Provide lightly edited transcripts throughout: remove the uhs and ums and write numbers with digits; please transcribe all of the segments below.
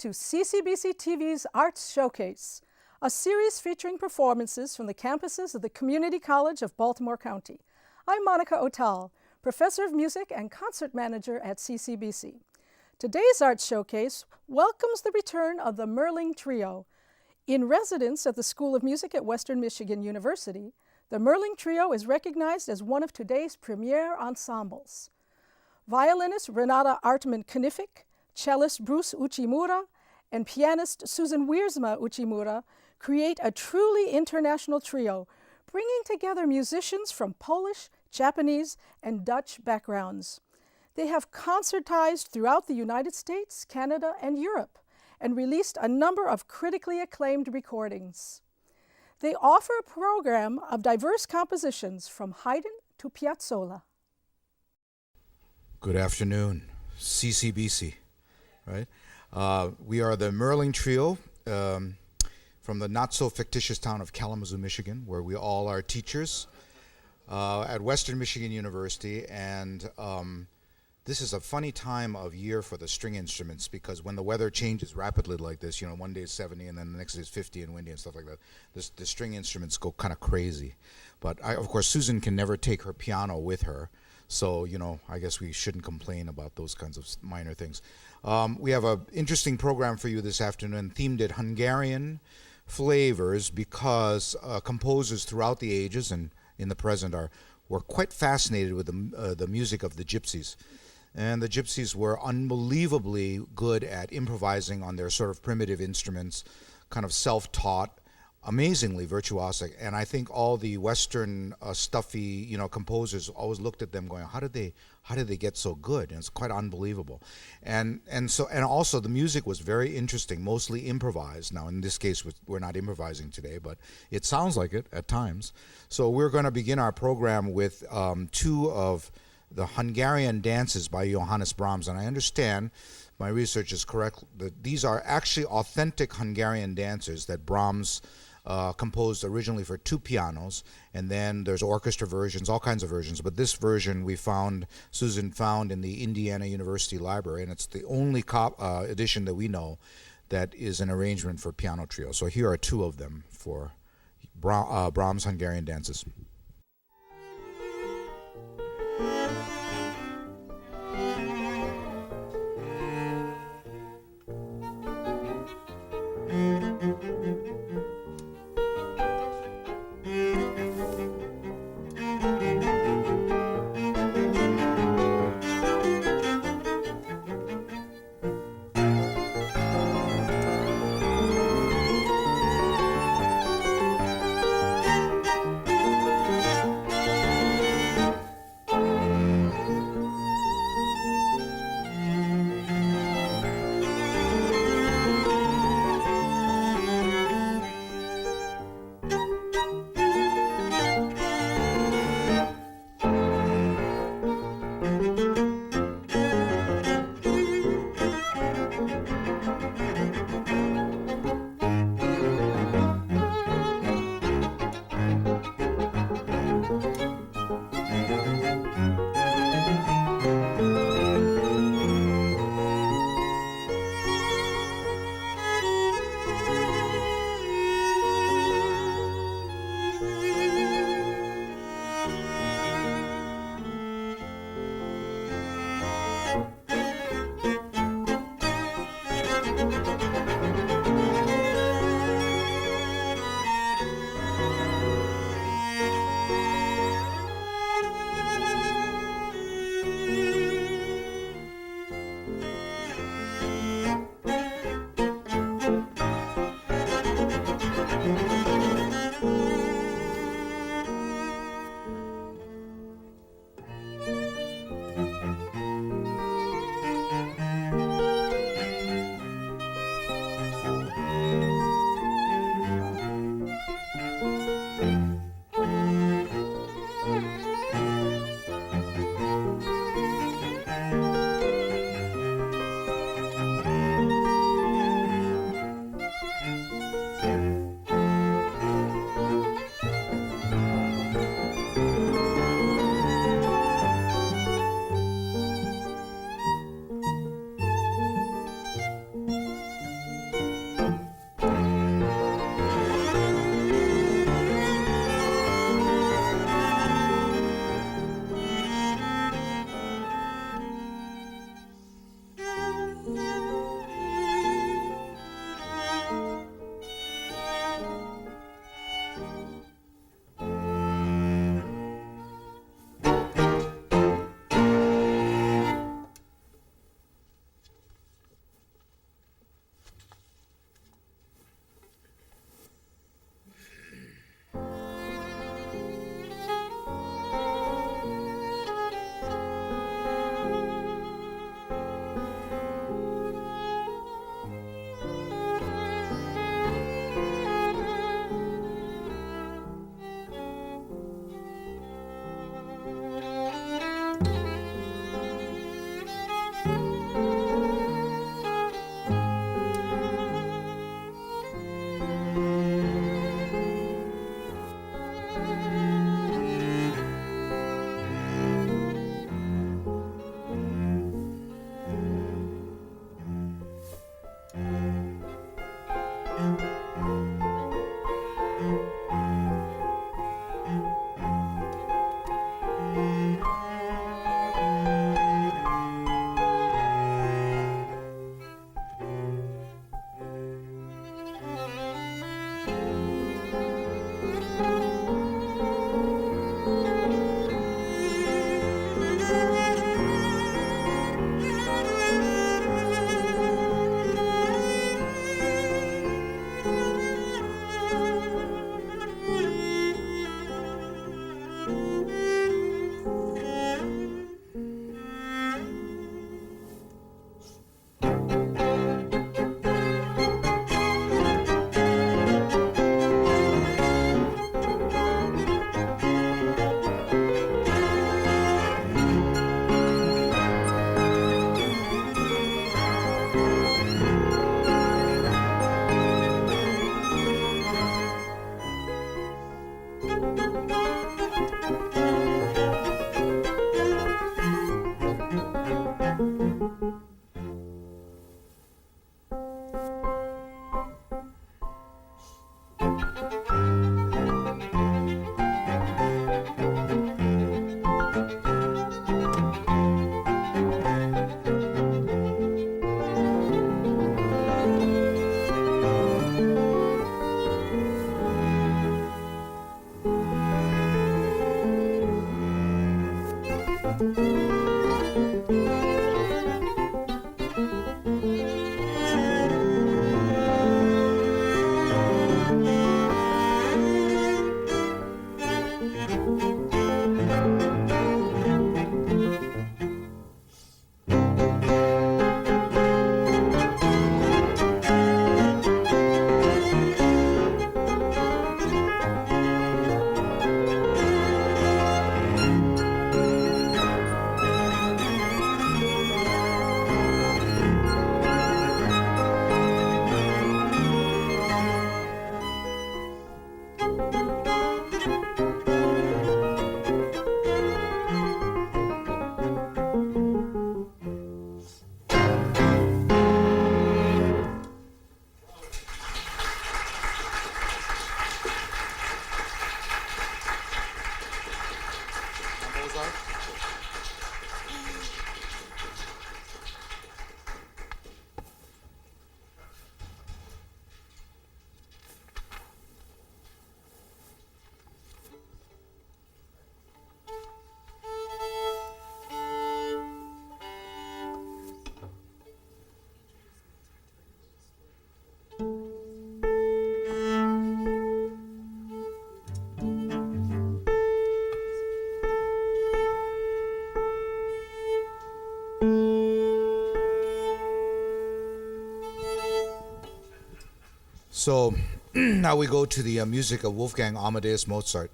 to CCBC TV's Arts Showcase, a series featuring performances from the campuses of the Community College of Baltimore County. I'm Monica Otal, Professor of Music and Concert Manager at CCBC. Today's Arts Showcase welcomes the return of the Merling Trio. In residence at the School of Music at Western Michigan University, the Merling Trio is recognized as one of today's premier ensembles. Violinist Renata Artman Knific, cellist Bruce Uchimura, and pianist Wiersma Uchimura create a truly international trio, bringing together musicians from Polish, Japanese, and Dutch backgrounds. They have concertized throughout the United States, Canada, and Europe, and released a number of critically acclaimed recordings. They offer a program of diverse compositions from Haydn to Piazzolla. Good afternoon, CCBC, right? We are the Merling Trio from the not-so-fictitious town of Kalamazoo, Michigan, where we all are teachers at Western Michigan University. And this is a funny time of year for the string instruments, because when the weather changes rapidly like this, you know, one day is 70 and then the next day is 50 and windy and stuff like that, the string instruments go kind of crazy. But of course, Susan can never take her piano with her. So, you know, I guess we shouldn't complain about those kinds of minor things. We have an interesting program for you this afternoon, themed at Hungarian flavors, because composers throughout the ages and in the present were quite fascinated with the music of the Gypsies. And the Gypsies were unbelievably good at improvising on their sort of primitive instruments, kind of self-taught, amazingly virtuosic. And I think all the Western stuffy, you know, composers always looked at them going, how did they get so good? And it's quite unbelievable. And also the music was very interesting, mostly improvised. Now in this case we're not improvising today, but it sounds like it at times. So we're going to begin our program with two of the Hungarian dances by Johannes Brahms. And I understand, my research is correct, that these are actually authentic Hungarian dances that Brahms composed originally for two pianos, and then there's orchestra versions, all kinds of versions, but this version Susan found in the Indiana University Library, and it's the only edition that we know that is an arrangement for piano trio. So here are two of them for Brahms' Hungarian dances. So now we go to the music of Wolfgang Amadeus Mozart.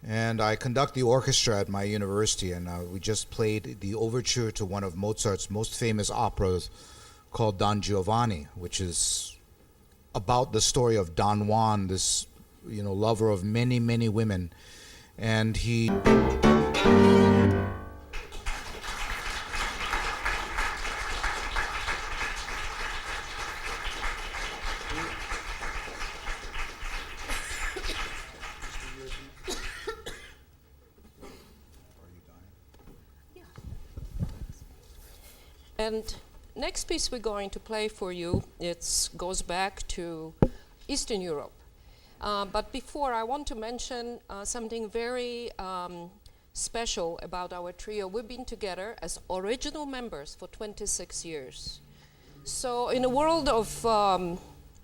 And I conduct the orchestra at my university, and we just played the overture to one of Mozart's most famous operas called Don Giovanni, which is about the story of Don Juan, this, lover of many, many women. And he... And next piece we're going to play for you, it goes back to Eastern Europe. But before, I want to mention something very special about our trio. We've been together as original members for 26 years. So in a world of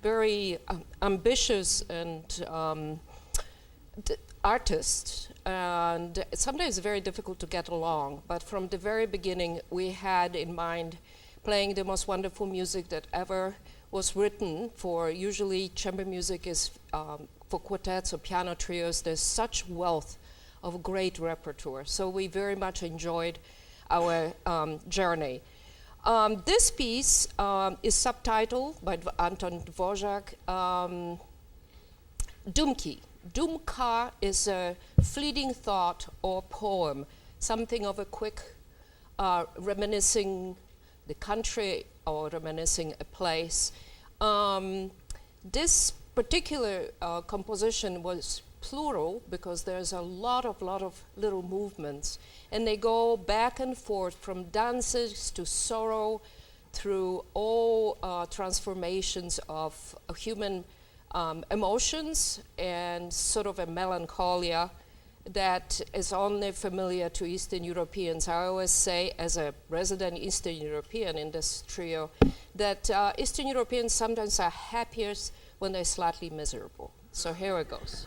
very ambitious and artists, and sometimes it's very difficult to get along, but from the very beginning we had in mind playing the most wonderful music that ever was written. For usually chamber music is for quartets or piano trios. There's such wealth of great repertoire, so we very much enjoyed our journey. This piece is subtitled by Anton Dvořák, Dumky. Dumka is a fleeting thought or poem, something of a quick reminiscing the country or reminiscing a place. This particular composition was plural because there's a lot of little movements, and they go back and forth from dances to sorrow through all transformations of human emotions and sort of a melancholia that is only familiar to Eastern Europeans. I always say, as a resident Eastern European in this trio, that Eastern Europeans sometimes are happiest when they're slightly miserable. So here it goes.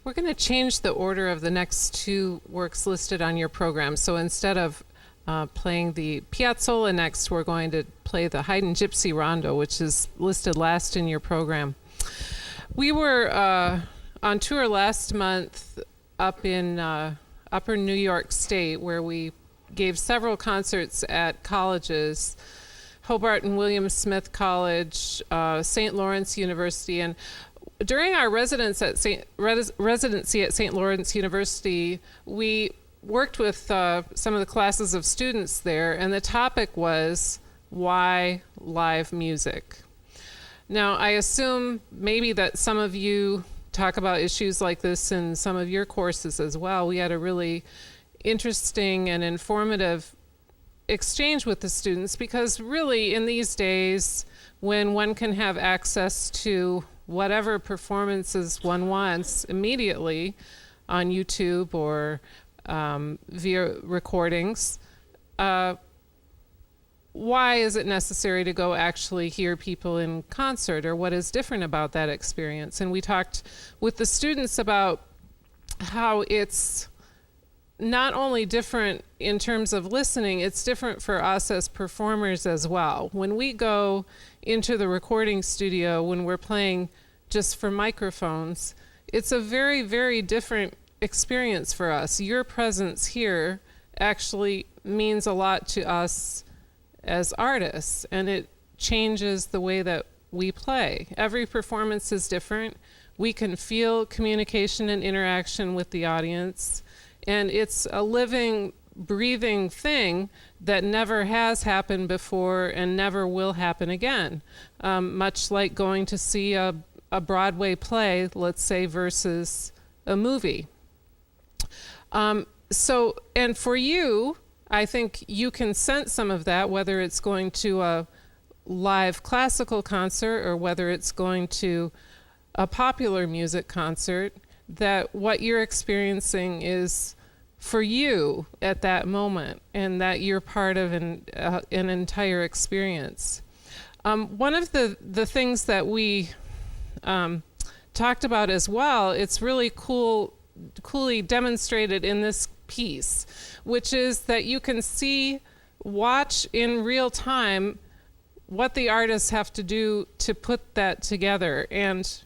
We're going to change the order of the next two works listed on your program. So instead of playing the Piazzolla next, we're going to play the Haydn Gypsy Rondo, which is listed last in your program. We were on tour last month up in Upper New York State, where we gave several concerts at colleges, Hobart and William Smith College, St. Lawrence University, and during our residency at St. Lawrence University, we worked with some of the classes of students there, and the topic was, why live music? Now, I assume maybe that some of you talk about issues like this in some of your courses as well. We had a really interesting and informative exchange with the students, because really in these days, when one can have access to whatever performances one wants immediately on YouTube or via recordings, why is it necessary to go actually hear people in concert, or what is different about that experience? And we talked with the students about how it's not only different in terms of listening, it's different for us as performers as well. When we go into the recording studio, when we're playing just for microphones, it's a very, very different experience for us. Your presence here actually means a lot to us as artists, and it changes the way that we play. Every performance is different. We can feel communication and interaction with the audience, and it's a living, breathing thing that never has happened before and never will happen again. Much like going to see a Broadway play, let's say, versus a movie. And for you, I think you can sense some of that, whether it's going to a live classical concert or whether it's going to a popular music concert, that what you're experiencing is for you at that moment, and that you're part of an entire experience. One of the things that we talked about as well, it's really coolly demonstrated in this piece, which is that you can watch in real time what the artists have to do to put that together. And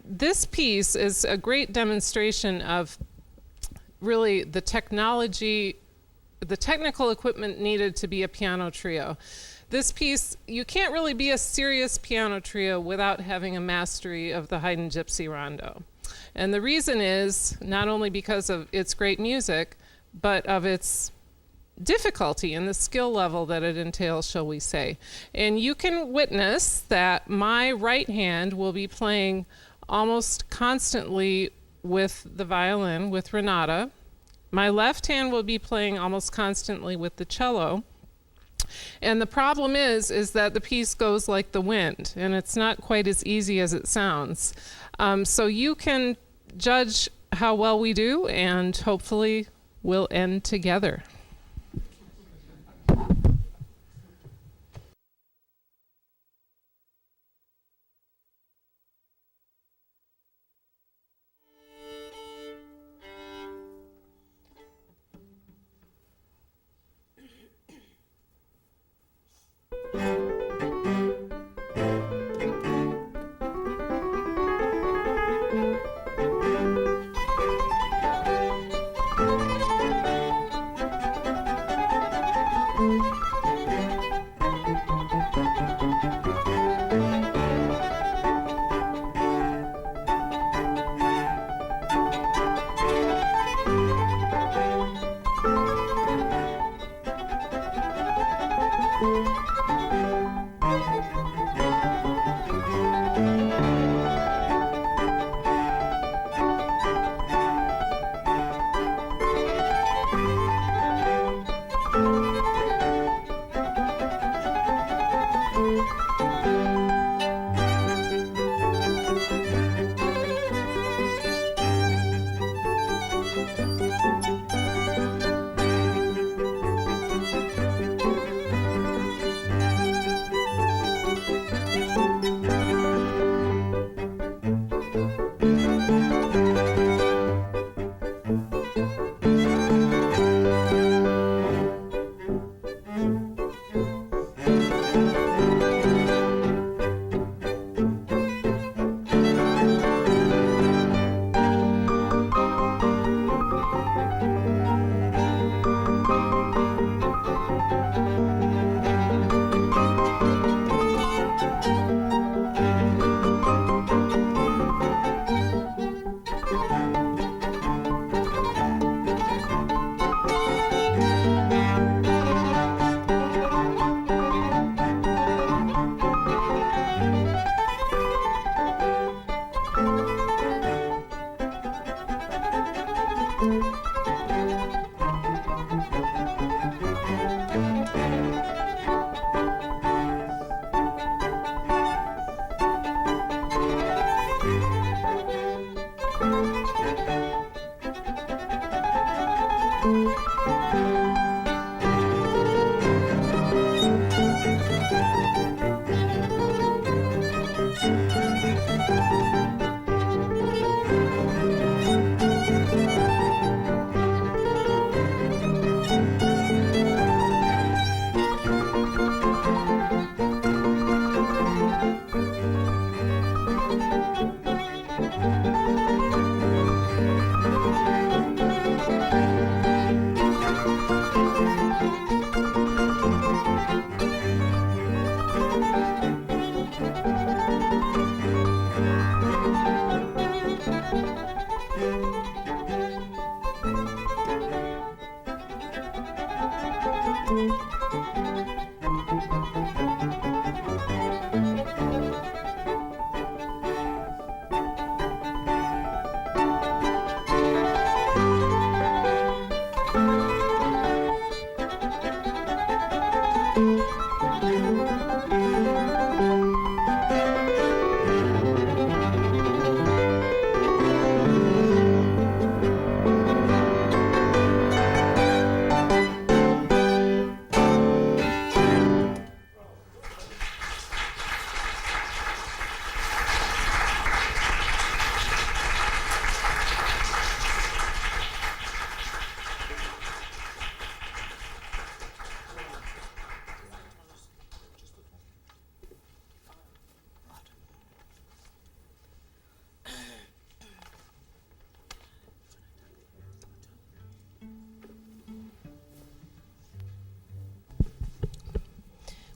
this piece is a great demonstration of really the technology, the technical equipment needed to be a piano trio. This piece, you can't really be a serious piano trio without having a mastery of the Haydn Gypsy Rondo. And the reason is not only because of its great music, but of its difficulty and the skill level that it entails, shall we say. And you can witness that my right hand will be playing almost constantly with the violin, with Renata. My left hand will be playing almost constantly with the cello. And the problem is that the piece goes like the wind, and it's not quite as easy as it sounds. So you can judge how well we do, and hopefully we'll end together.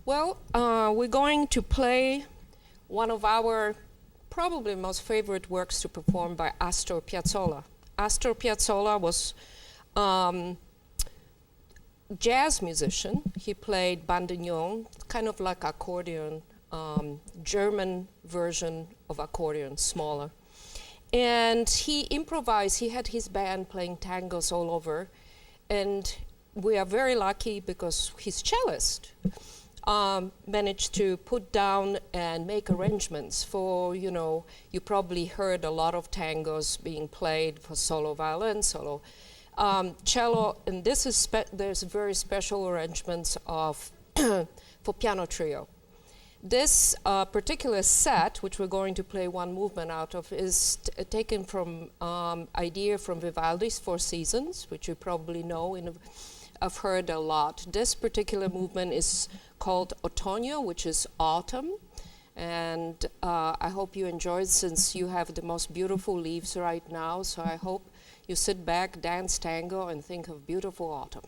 Well, we're going to play one of our probably most favorite works to perform by Astor Piazzolla. Astor Piazzolla was jazz musician. He played bandoneon, kind of like accordion, German version of accordion, smaller. And he improvised. He had his band playing tangos all over. And we are very lucky because his cellist managed to put down and make arrangements for, you know, you probably heard a lot of tangos being played for solo violin, solo cello, and this is there's very special arrangements of for piano trio. This particular set, which we're going to play one movement out of, is taken from idea from Vivaldi's Four Seasons, which you probably know. I've heard a lot. This particular movement is called Otoño, which is autumn, and I hope you enjoy it since you have the most beautiful leaves right now. So I hope you sit back, dance tango, and think of beautiful autumn.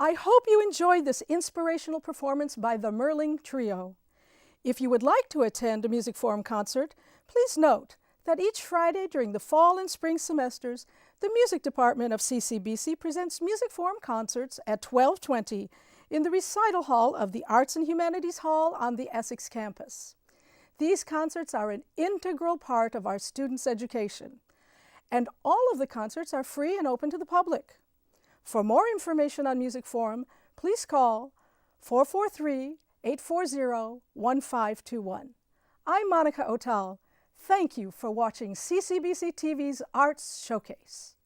I hope you enjoyed this inspirational performance by the Merling Trio. If you would like to attend a Music Forum concert, please note that each Friday during the fall and spring semesters, the Music Department of CCBC presents Music Forum concerts at 12:20 in the Recital Hall of the Arts and Humanities Hall on the Essex campus. These concerts are an integral part of our students' education, and all of the concerts are free and open to the public. For more information on Music Forum, please call 443-840-1521. I'm Monica Otal. Thank you for watching CCBC TV's Arts Showcase.